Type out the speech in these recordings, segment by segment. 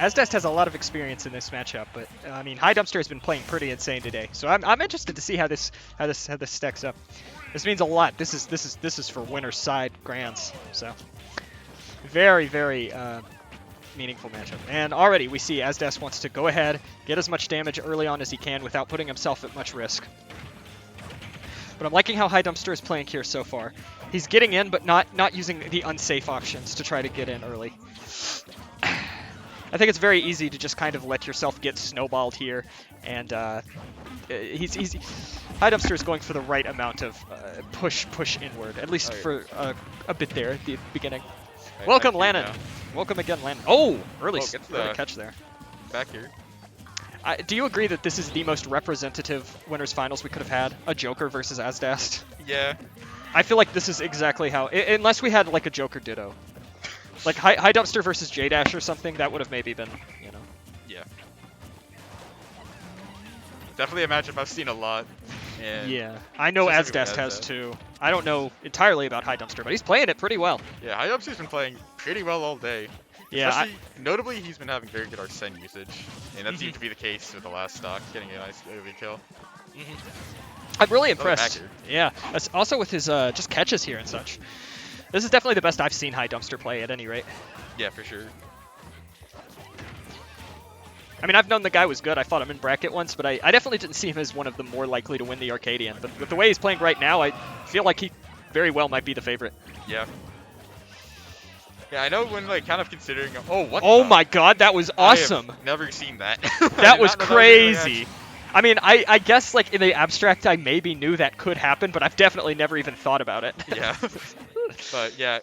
asddast has a lot of experience in this matchup, but I mean, Highdumpster has been playing pretty insane today, so I'm interested to see how this stacks up. This means a lot. This is for winner's side grands, so very meaningful matchup. And already we see asddast wants to go ahead, get as much damage early on as he can without putting himself at much risk. But I'm liking how Highdumpster is playing here so far. He's getting in, but not using the unsafe options to try to get in early. I think it's very easy to just kind of let yourself get snowballed here, and Highdumpster is going for the right amount of push inward, at least for a bit there at the beginning. Right, welcome, Lannon. Welcome again, Lannon. Oh, early catch there. Back here. Do you agree that this is the most representative winners finals we could have had? A Joker versus asddast? Yeah. I feel like this is exactly how, unless we had like a Joker Ditto. Like Highdumpster versus J-Dash or something, that would have maybe been, you know. Yeah. Definitely a matchup I've seen a lot. And yeah, I know asddast has too. I don't know entirely about Highdumpster, but he's playing it pretty well. Yeah, Highdumpster's been playing pretty well all day. Yeah. Notably, he's been having very good Arsene usage, and that seemed to be the case with the last stock, getting a nice early kill. I'm really impressed. Yeah, also with his just catches here and such. This is definitely the best I've seen Highdumpster play at any rate. Yeah, for sure. I mean, I've known the guy was good. I fought him in bracket once, but I definitely didn't see him as one of the more likely to win the Arcadian. But with the way he's playing right now, I feel like he very well might be the favorite. Yeah. Yeah, I know when like kind of considering. Oh, what? Oh my God, that was awesome! I have never seen that. That was crazy. I mean, I guess like in the abstract, I maybe knew that could happen, but I've definitely never even thought about it. Yeah. But yeah,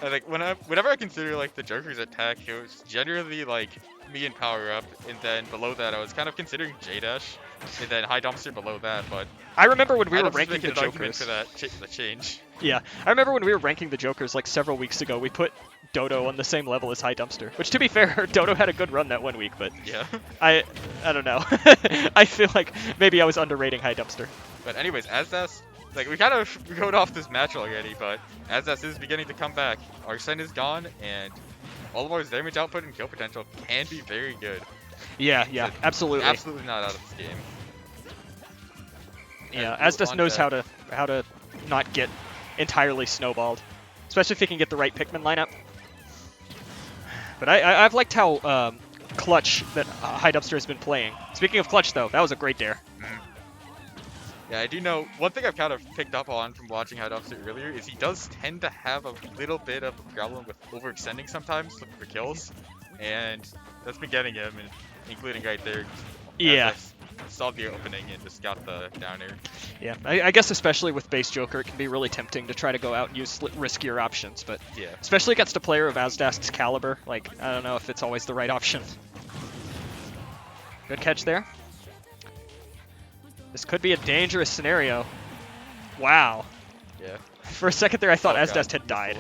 I think whenever I consider like the Joker's attack, it was generally like me and power up, and then below that I was kind of considering J-Dash, and then Highdumpster below that. But I remember when we were ranking the Jokers. For that the change. Yeah, I remember when we were ranking the Jokers like several weeks ago, we put Dodo on the same level as Highdumpster, which to be fair, Dodo had a good run that 1 week, but yeah, I don't know. I feel like maybe I was underrating Highdumpster. But anyways, asddast, like we kind of rode off this match already, but asddast is beginning to come back. Arsene is gone, and Olimar's damage output and kill potential can be very good. Yeah, absolutely. Absolutely not out of this game. Yeah, asddast knows how to not get entirely snowballed, especially if he can get the right Pikmin lineup. But I've liked how clutch that Highdumpster has been playing. Speaking of clutch, though, that was a great dare. Yeah, I do know. One thing I've kind of picked up on from watching Highdumpster earlier is he does tend to have a little bit of a problem with overextending sometimes looking for kills, and that's been getting him, including right there. Yeah. Saw the opening and just got the downer. Yeah, I guess especially with base Joker, it can be really tempting to try to go out and use riskier options, but yeah, especially against a player of asddast's caliber, like, I don't know if it's always the right option. Good catch there. This could be a dangerous scenario. Wow. Yeah. For a second there, I thought asddast had died.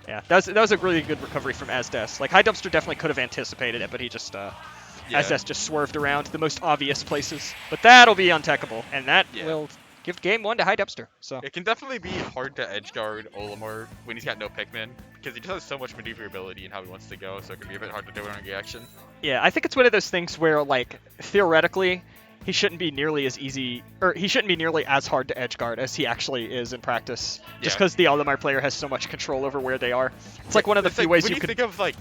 Yeah, that was a really good recovery from asddast. Like, Highdumpster definitely could have anticipated it, but he just, asddast just swerved around the most obvious places. But that'll be untechable, and that will give game 1 to Highdumpster. So it can definitely be hard to edgeguard Olimar when he's got no Pikmin, because he just has so much maneuverability in how he wants to go, so it can be a bit hard to do it on reaction. Yeah, I think it's one of those things where, like, theoretically, he shouldn't be nearly as easy, or he shouldn't be nearly as hard to edgeguard as he actually is in practice, just because the Olimar player has so much control over where they are. It's like one of the few ways you could think of like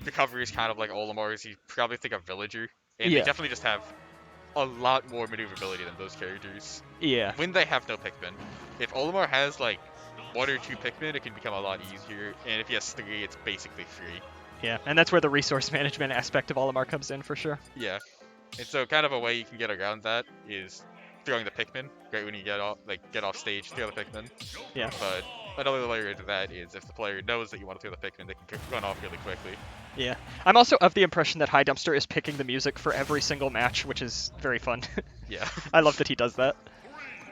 recoveries kind of like Olimar's, you probably think of Villager, and they definitely just have a lot more maneuverability than those characters. Yeah. When they have no Pikmin. If Olimar has like 1 or 2 Pikmin, it can become a lot easier, and if he has 3, it's basically free. Yeah, and that's where the resource management aspect of Olimar comes in for sure. Yeah. And so kind of a way you can get around that is throwing the Pikmin, right when you get off stage, throw the Pikmin. Yeah. But another layer into that is if the player knows that you want to throw the Pikmin, they can run off really quickly. Yeah. I'm also of the impression that Highdumpster is picking the music for every single match, which is very fun. Yeah. I love that he does that.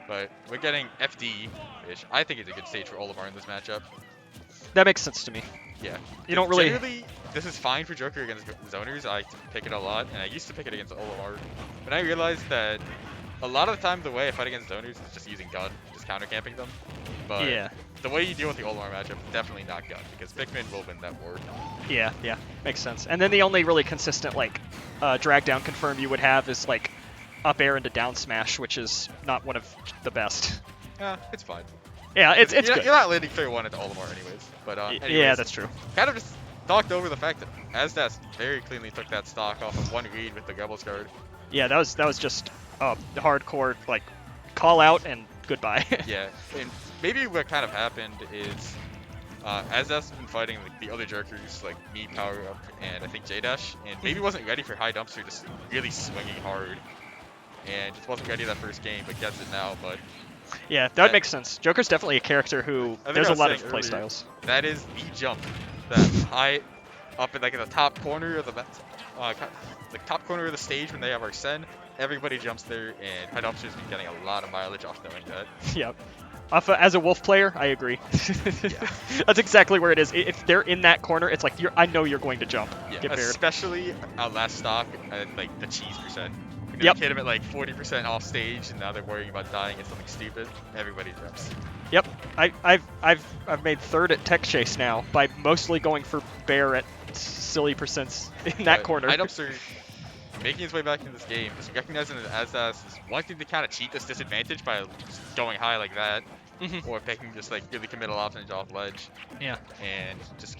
But we're getting FD, which I think is a good stage for Olimar in this matchup. That makes sense to me. Yeah. You don't really... Generally, this is fine for Joker against zoners. I pick it a lot, and I used to pick it against Olimar. But I realized that a lot of the time the way I fight against zoners is just using gun, just counter camping them. But the way you deal with the Olimar matchup is definitely not Gun, because Pikmin will win that war. Yeah, yeah, makes sense. And then the only really consistent like drag down confirm you would have is like up air into down smash, which is not one of the best. Yeah, it's fine. Yeah, it's you're good. You're not landing fair one into Olimar anyways. But anyways, yeah, that's true. kind of just talked over the fact that asddast very cleanly took that stock off of one read with the Rebels card. Yeah, that was just hardcore like call out and goodbye. Yeah, and maybe what kind of happened is asddast has been fighting like the other jerkers like me, Power Up, and I think J-Dash, and maybe wasn't ready for Highdumpster just really swinging hard, and just wasn't ready that first game, but gets it now. But yeah, that makes sense. Joker's definitely a character who there's a lot of playstyles. That is the jump that high up in like in the top corner of the top corner of the stage when they have Arsene. Everybody jumps there, and Highdumpster's been getting a lot of mileage off doing that. Yep. As a Wolf player, I agree. Yeah. That's exactly where it is. If they're in that corner, it's like I know you're going to jump. Yeah, Get paired. especially last stock at like the cheese percent. You know, Yep. you hit them at like 40% off stage, and now they're worrying about dying at something stupid. Everybody jumps. Yep. I've made third at Tech Chase now by mostly going for bear at silly percents in that corner. Highdumpster making his way back into this game, just recognizing that asddast is wanting to kind of cheat this disadvantage by just going high like that, or picking just like really committal options off ledge. Yeah. And just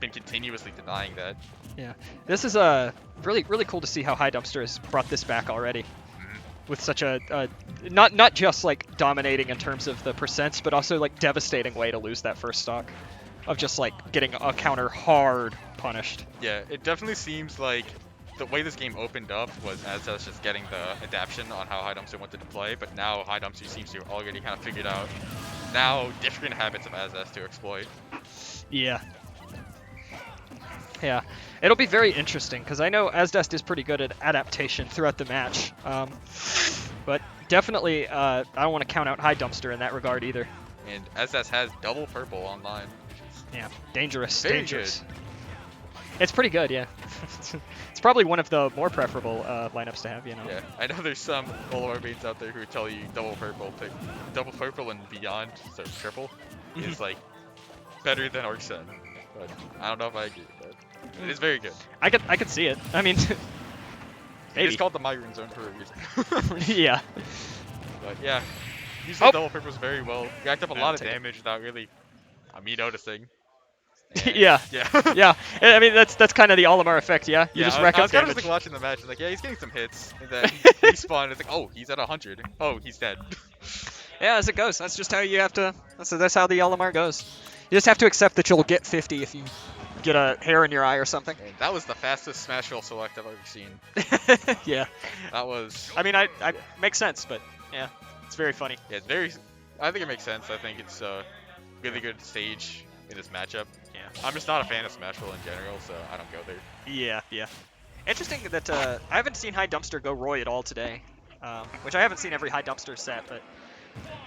been continuously denying that. Yeah. This is really cool to see how Highdumpster has brought this back already. With such a not just like dominating in terms of the percents, but also like devastating way to lose that first stock, of just like getting a counter hard punished. Yeah, it definitely seems like the way this game opened up was asddast just getting the adaptation on how Highdumpster wanted to play, but now Highdumpster seems to have already kind of figured out now different habits of asddast to exploit. Yeah. Yeah, it'll be very interesting because I know asddast is pretty good at adaptation throughout the match, but definitely I don't want to count out Highdumpster in that regard either. And asddast has double purple online. Yeah, dangerous, Very dangerous. good. It's pretty good, yeah. It's probably one of the more preferable lineups to have, you know. Yeah, I know there's some Olimar mains out there who tell you double purple and beyond, so triple, is like better than Arsene. But I don't know if I agree with that. It is very good. I could see it. I mean, maybe. It's called the migraine zone for a reason. Yeah. But yeah, used the double purples very well. Racked up a lot of take it. damage without really me noticing. Yeah. Yeah. Yeah. I mean, that's kind of the Olimar effect, yeah? You just rack I up was kind of damage. just like watching the match and like, yeah, he's getting some hits. And then he respawned. It's like, oh, he's at 100. Oh, he's dead. Yeah, as it goes. That's just how you have to. That's how the Olimar goes. You just have to accept that you'll get 50 if you get a hair in your eye or something. And that was the fastest Smash Roll select I've ever seen. Yeah. That was. I mean, I makes sense, but yeah, it's very funny. Yeah, it's very. I think it makes sense. I think it's a really good stage in this matchup. Yeah. I'm just not a fan of Smash Roll in general, so I don't go there. Yeah, yeah. Interesting that I haven't seen Highdumpster go Roy at all today, which I haven't seen every Highdumpster set, but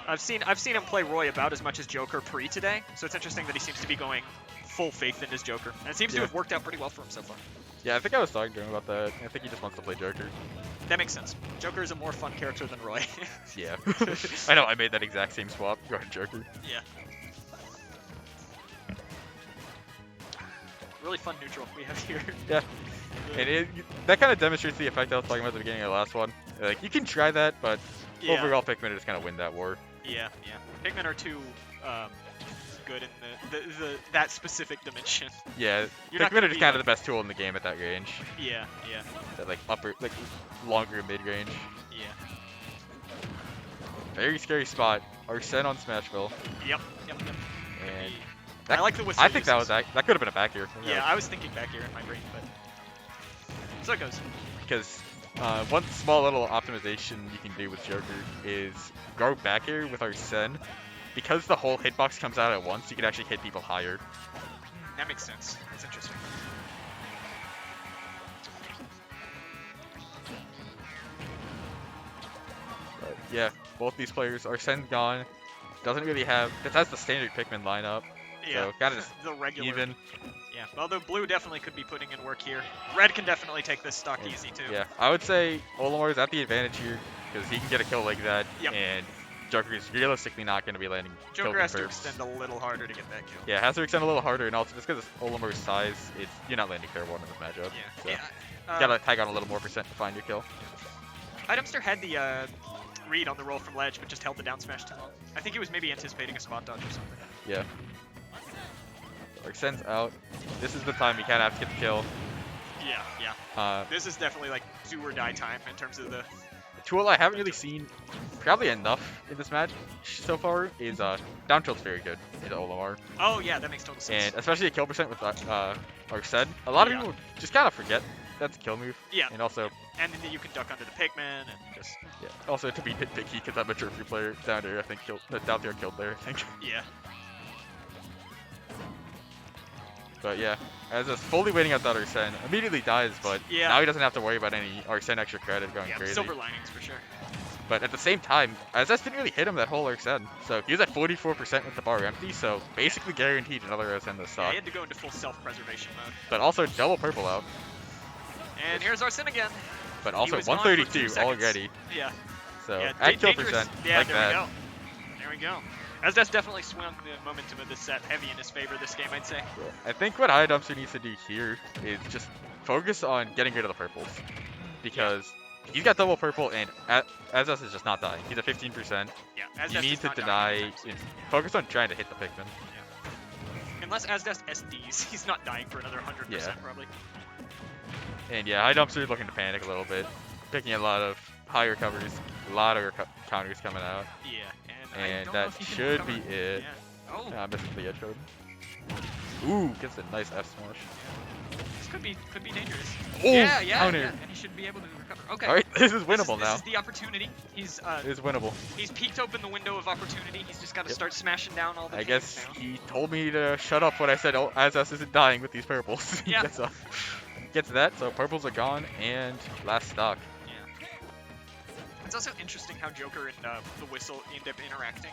I've seen him play Roy about as much as Joker pre today. So it's interesting that he seems to be going full faith in his Joker, and it seems to have worked out pretty well for him so far. Yeah, I think I was talking to him about that. I think he just wants to play Joker. That makes sense. Joker is a more fun character than Roy. Yeah. I know, I made that exact same swap. Go ahead, Joker. Yeah. Really fun neutral we have here. Yeah. And that kind of demonstrates the effect I was talking about at the beginning of the last one. Like, you can try that, but overall Pikmin just kind of win that war. Yeah, yeah. Pikmin are too good in that specific dimension. Yeah, Pikmin are just kind of the best tool in the game at that range. Yeah, yeah. That longer mid-range. Yeah. Very scary spot. Arsene on Smashville. Yep. And I like the whistle. I think that could have been a back here. Yeah, I was thinking back here in my brain, but so it goes. Because one small little optimization you can do with Joker is go back here with Arsene. Because the whole hitbox comes out at once, you can actually hit people higher. That makes sense. That's interesting. But yeah, both these players, Arsene's gone. Doesn't really have. This has the standard Pikmin lineup. Yeah, so kind of the regular. Even. Yeah, although blue definitely could be putting in work here. Red can definitely take this stock easy too. Yeah, I would say Olimar's at the advantage here because he can get a kill like that, Yep. and Joker is realistically not going to be landing Joker has to perps. extend a little harder to get that kill. Yeah, has to extend a little harder, and also just because it's Olimar's size, you're not landing fair one in this matchup. Yeah. So. Yeah. You gotta tag on a little more percent to find your kill. Highdumpster had the read on the roll from ledge, but just held the down smash too long. I think he was maybe anticipating a spot dodge or something. Yeah. Extends out. This is the time you kind of have to get the kill. Yeah, yeah. This is definitely like do or die time in terms of the tool I haven't really seen probably enough in this match so far is down tilt's very good into Olimar. Oh yeah, that makes total sense. And especially a kill percent with Arced. A lot of people just kind of forget that's a kill move. Yeah. And also. And then you can duck under the Pikmin and just. Yeah. Also to be nitpicky, because I'm a trophy player down there. I think down there killed there. I think. Yeah. But yeah, as is fully waiting out that Arsene, immediately dies, but now he doesn't have to worry about any Arsene extra credit going crazy. Silver linings for sure. But at the same time, Azaz didn't really hit him that whole Arsene, so he was at 44% with the bar empty, so basically guaranteed another Arsene this stock. Yeah, he had to go into full self-preservation mode. But also double purple out. And here's Arsene again. But also 132 already. Yeah. So yeah, at kill percent, yeah, like there that. we go. There we go. Azaz definitely swung the momentum of this set heavy in his favor this game, I'd say. Yeah. I think what Highdumpster needs to do here is just focus on getting rid of the purples. Because he's got double purple and Azaz is just not dying. He's at 15%. Yeah, Azaz you need to deny, focus on trying to hit the Pikmin. Yeah. Unless Azaz SDs, he's not dying for another 100% probably. And yeah, Highdumpster is looking to panic a little bit. Picking a lot of high recoveries, a lot of counters coming out. Yeah. And that should be it. Yeah. Oh. I'm missing the edge code. Ooh, gets a nice F smash. This could be dangerous. Oh, yeah, counter. Yeah, and he should be able to recover. Okay. All right, this is winnable now. This is the opportunity. He's it is winnable. He's peeked open the window of opportunity. He's just got to start smashing down all the. I guess now. he told me to shut up when I said Azaz isn't dying with these purples. Yeah. Gets that, so purples are gone, and last stock. It's also interesting how Joker and the Whistle end up interacting.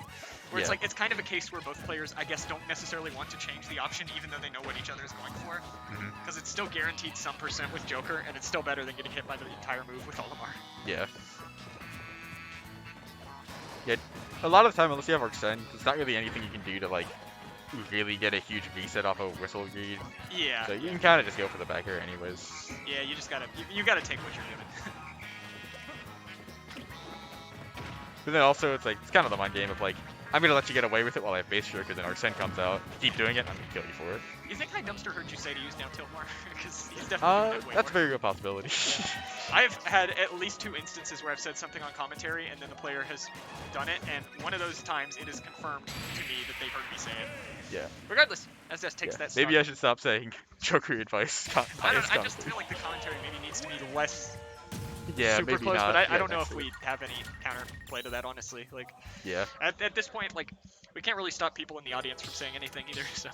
Where it's like, it's kind of a case where both players, I guess, don't necessarily want to change the option even though they know what each other is going for. Because it's still guaranteed some percent with Joker, and it's still better than getting hit by the entire move with Olimar. Yeah. Yeah, a lot of the time, unless you have Arsene, there's not really anything you can do to, like, really get a huge reset off a Whistle read. Yeah. So you can kind of just go for the back air anyways. Yeah, you just gotta, you gotta take what you're given. But then also, it's like, it's kind of the mind game of like, I'm gonna let you get away with it while I have base stroke, and then Arsene comes out. Keep doing it, I'm gonna kill you for it. You think Highdumpster heard you say to use down tilt more? Because he's definitely that's a very good possibility. I've had at least 2 instances where I've said something on commentary, and then the player has done it, and one of those times it is confirmed to me that they heard me say it. Yeah. Regardless, SDast takes that. Maybe I should stop saying Joker advice. I just feel like the commentary maybe needs to be less. Yeah, super maybe close, not. but I don't know if we have any counter play to that, honestly. Like, yeah. At this point, like, we can't really stop people in the audience from saying anything either, so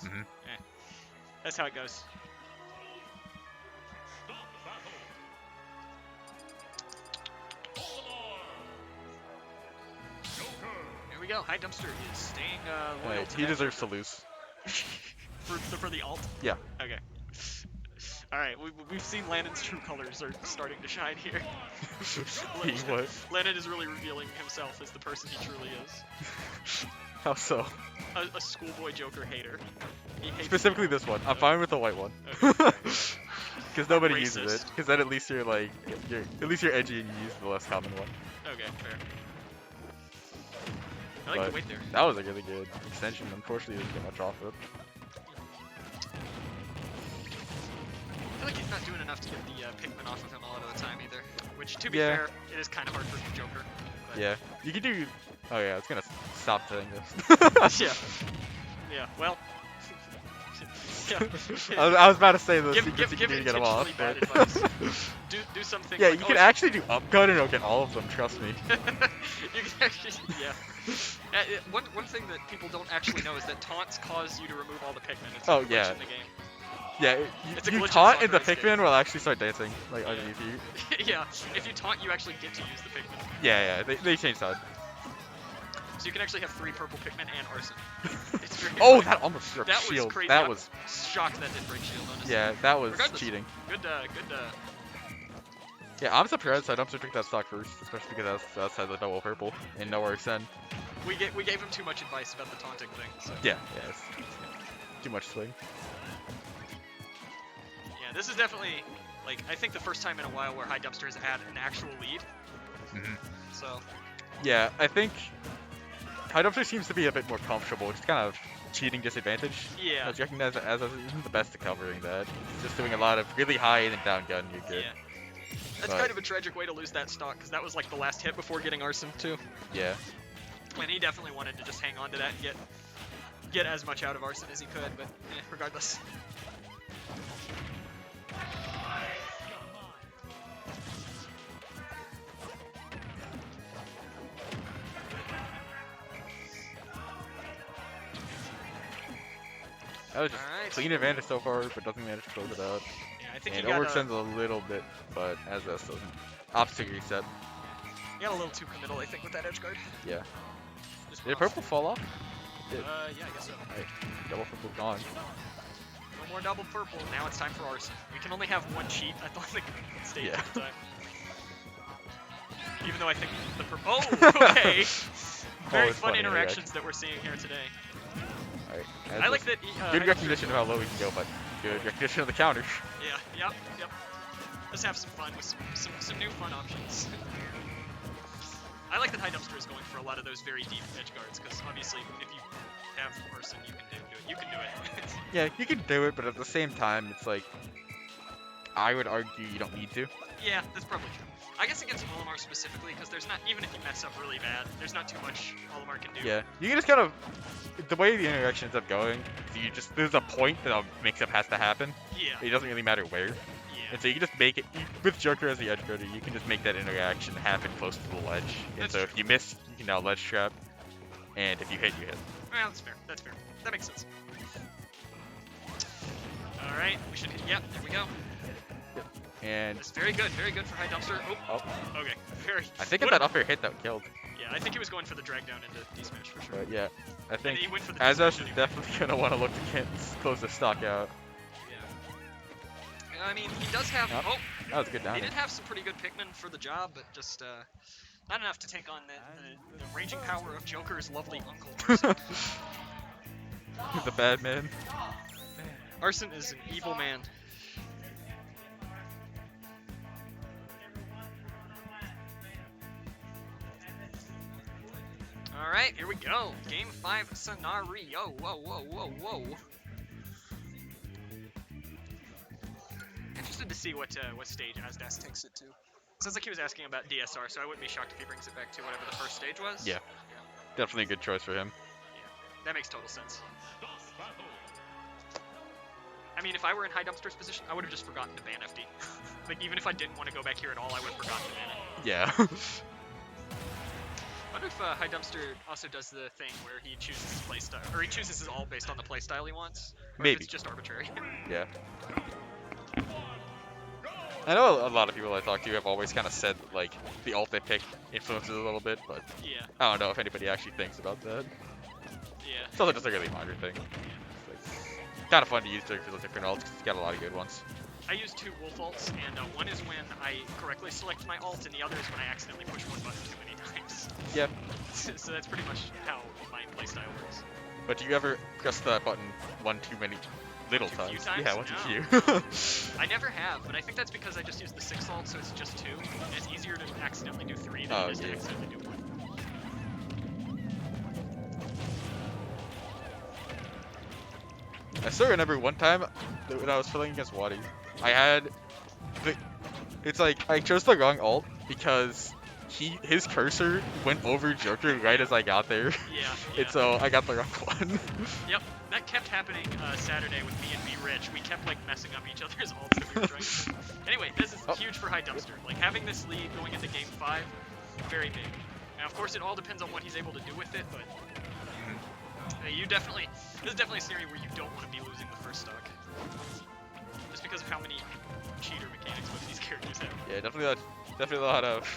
that's how it goes. Here we go. Highdumpster is staying loyal to he deserves to lose. for the alt? Yeah. Okay. Alright, we've seen Landon's true colors are starting to shine here. Landon is really revealing himself as the person he truly is. How so? A schoolboy Joker hater. Specifically this one. I'm fine with the white one. Because nobody uses it. Because then at least you're like, at least you're edgy and you use the less common one. Okay, fair. I like the weight there. That was a really good extension. Unfortunately, didn't get much off it. I feel like he's not doing enough to get the Pikmin off of him a lot of the time either. Which, to be fair, it is kind of hard for Joker. But... Yeah, you can do. Oh yeah, I was gonna stop saying this. Yeah. Well. I was about to say the secrets give you can do to get them off. bad advice. Do something. Yeah, like, you can actually do upcut and it'll get all of them. Trust me. You can actually, one thing that people don't actually know is that taunts cause you to remove all the Pikmin. It's a glitch in the game. Yeah, you taunt and the Pikmin will actually start dancing, like, underneath you. Yeah, if you taunt, you actually get to use the Pikmin. Yeah, they changed that. So you can actually have 3 purple Pikmin and Arsene. It's very oh, that almost broke that shield. Was crazy. That was... shocked that didn't break shield, honestly. Yeah, that was Regardless, cheating. Good. Yeah, I'm surprised Highdumpster took that stock first, especially because that's had the double purple and no Arsene. we gave him too much advice about the taunting thing. So. Yeah, it's too much swing. Yeah, this is definitely like I think the first time in a while where Highdumpster has had an actual lead. So. Yeah, I think Highdumpster seems to be a bit more comfortable. Just kind of cheating disadvantage. Yeah. I was recognizing as isn't the best at covering that. He's just doing a lot of really high and then down gun. You're good. Yeah. That's kind of a tragic way to lose that stock because that was like the last hit before getting Arson too. Yeah. And he definitely wanted to just hang on to that and get as much out of Arson as he could, but regardless. That was just clean advantage so far, but doesn't manage to close it out. Yeah, I think and he got overextends a little bit, but as this doesn't. Opposite reset. He got a little too committal, I think, with that edge guard. Yeah. Just Did purple fall off? It did. Yeah, I guess so. Alright, double purple gone. No more double purple. Now it's time for Arson. We can only have one cheat at the stage at a time. Even though I think the purple. Oh, okay. Very fun interactions that we're seeing here today. Alright. I like that. Good recognition of how low we can go, but good recognition of the counters. Yeah. Yep. Let's have some fun with some new fun options. I like that Highdumpster is going for a lot of those very deep edge guards because obviously if you have Arson, you can do it. You can do it. Yeah, you can do it, but at the same time, it's like I would argue you don't need to. Yeah, that's probably true. I guess against Olimar specifically, because there's not, even if you mess up really bad, there's not too much Olimar can do. Yeah, you can just kind of, the way the interaction ends up going, there's a point that a mix-up has to happen. Yeah. It doesn't really matter where. Yeah. And so you can just make it, with Joker as the edge guarder, you can just make that interaction happen close to the ledge. And That's so true. if you miss, you can now ledge trap. And if you hit, you hit. Well, that's fair. That's fair. That makes sense. Alright, we should hit, yep, there we go. And That's very good for Highdumpster. Oh, okay. Very. I think if that up air hit, that killed. Yeah, I think he was going for the drag down into D-Smash for sure. But yeah, I think he went for the asddast D-smash is anyway. definitely going to want to look to close the stock out. Yeah. I mean, he does have. Yep. Oh, That was good down. he did have some pretty good Pikmin for the job, but just not enough to take on the raging power of Joker's lovely uncle Arson. He's a bad man. Arson is an evil man. Alright, here we go. Game 5 scenario. Whoa. Interested to see what stage asddast takes it to. Sounds like he was asking about DSR, so I wouldn't be shocked if he brings it back to whatever the first stage was. Yeah. Definitely a good choice for him. That makes total sense. I mean, if I were in Highdumpster's position, I would have just forgotten to ban FD. Like, even if I didn't want to go back here at all, I would have forgotten to ban it. Yeah. I wonder if Highdumpster also does the thing where he chooses his playstyle, or he chooses his alt based on the playstyle he wants. Or Maybe. if it's just arbitrary. Yeah. I know a lot of people I talk to have always kind of said that, like, the ult they pick influences a little bit, but Yeah. I don't know if anybody actually thinks about that. Yeah. It's also just a really minor thing. Kind of fun to use for the different ults because it's got a lot of good ones. I use 2 wolf ults, and one is when I correctly select my alt, and the other is when I accidentally push one button too many times. Yeah. So that's pretty much how my playstyle works. But do you ever press the button one too many little Too times? few times? Yeah, one too No. few. I never have, but I think that's because I just use the 6 alt, so it's just 2. And it's easier to accidentally do 3 than it is to accidentally do 1. I still remember one time when I was playing against Wadi, I had it's like I chose the wrong ult because his cursor went over Joker right as I got there. Yeah. And so I got the wrong one. Yep, that kept happening Saturday with me and B Rich. We kept like messing up each other's ults that we were trying to do. Anyway, this is huge for Highdumpster. Like having this lead going into game 5, very big. Now of course it all depends on what he's able to do with it, but this is definitely a scenario where you don't want to be losing the first stock. Just because of how many cheater mechanics both these characters have. Yeah, definitely a lot of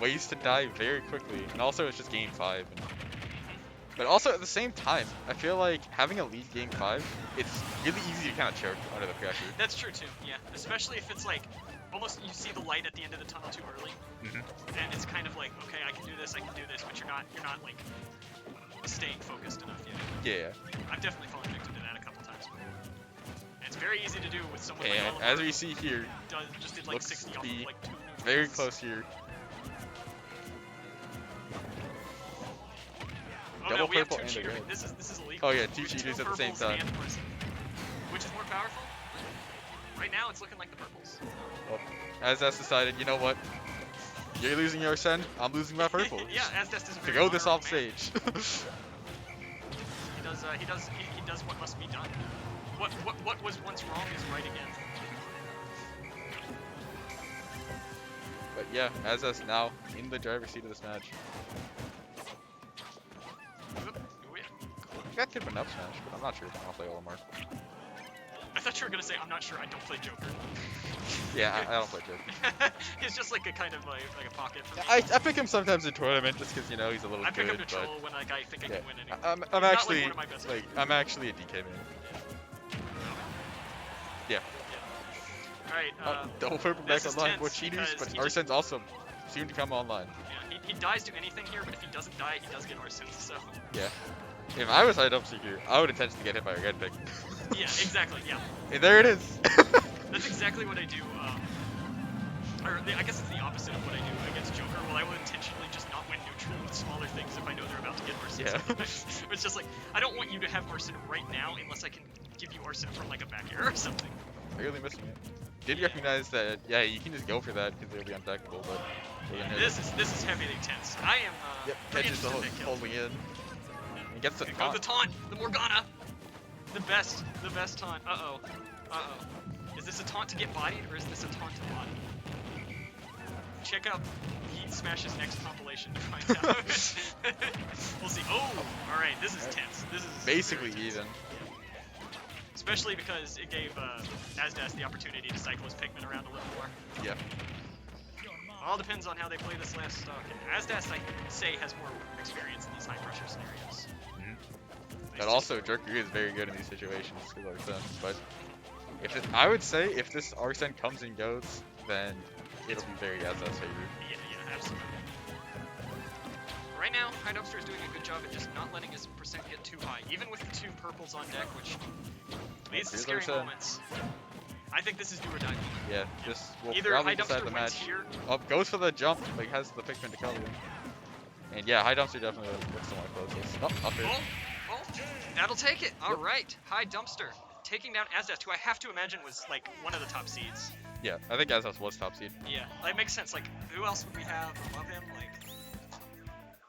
ways to die very quickly. And also it's just game 5. But also at the same time, I feel like having a lead game 5, it's really easy to kind of choke under the pressure. That's true too, yeah. Especially if it's like, almost you see the light at the end of the tunnel too early. And it's kind of like, okay, I can do this, but you're not like staying focused enough yet. Yeah. I've definitely fallen victim to that a couple times before. And it's very easy to do with someone like And Olimar, as we see here, who just did like looks 60 to off be of like 2 neutral very hits. close here. Oh Double no, we have purple 2 and a cheaters. red. This is illegal. Oh yeah, We two have cheaters at the same purples time. and Orson. Which is more powerful? Right now, it's looking like the purples. Well, as that's decided, you know what? You're losing your send, I'm losing my purple. Yeah, asddast is a To very go this honorable off man. stage. He does what must be done. What was once wrong is right again. But yeah, as us now in the driver's seat of this match. Oop, oh yeah. That could have been up smash, but I'm not sure. I'll play Olimar. I thought you were gonna say I'm not sure. I don't play Joker. Yeah, I don't play Joker. He's just like a kind of like a pocket for me. I pick him sometimes in tournament just because, you know, he's a little I pick good, him to but troll when like I think I yeah. can win anyway. I'm He's not, actually like, one of my best like players. I'm actually a DK man. Yeah. Alright, Double purple this back is online tense with cheaters, because but he just- Arsen's also soon to come online. yeah, he dies to anything here, but if he doesn't die, he does get Orson, so... Yeah. If I was Highdumpster here, I would intentionally get hit by a red pick. Yeah, exactly, yeah. And there it is. That's exactly what I do, I guess it's the opposite of what I do against Joker. Well, I will intentionally just not win neutral with smaller things if I know they're about to get Orson. Yeah. It's just like, I don't want you to have Orson right now unless I can give you Orson from like a back air or something. Barely missing it. Did recognize that, yeah, you can just go for that because they'll be untackable, but... This is heavily tense. I am, Yep, pretty catches the interested in that kill. holding in. And gets the Here goes the taunt. taunt, the Morgana. The best taunt. Uh-oh. Uh-oh. Is this a taunt to get bodied, or is this a taunt to body? Check out Heat Smash's next compilation to find out. We'll see. Oh, alright, this is tense. This is Basically very tense. even. Especially because it gave asddast the opportunity to cycle his Pikmin around a little more. Yeah. All depends on how they play this last stock. And asddast, I say, has more experience in these high-pressure scenarios. But also, Joker is very good in these situations with Arsene. But if it, I would say if this Arsene comes and goes, then it'll be very asdast favor. Yeah, absolutely. Right now, Highdumpster is doing a good job at just not letting his percent get too high, even with the 2 purples on deck, which leads to Here's scary Arsene. moments. I think this is do or die moment. Yeah, this will Either probably decide Highdumpster the wins match. here. Oh, goes for the jump, like has the Pikmin to cover him. And yeah, Highdumpster definitely looks to want to close this. Oh, up here. Oh, that'll take it. All right, Highdumpster taking down asddast, who I have to imagine was like one of the top seeds. Yeah, I think asdast was top seed. Yeah, that makes sense. Like, who else would we have above him? Like,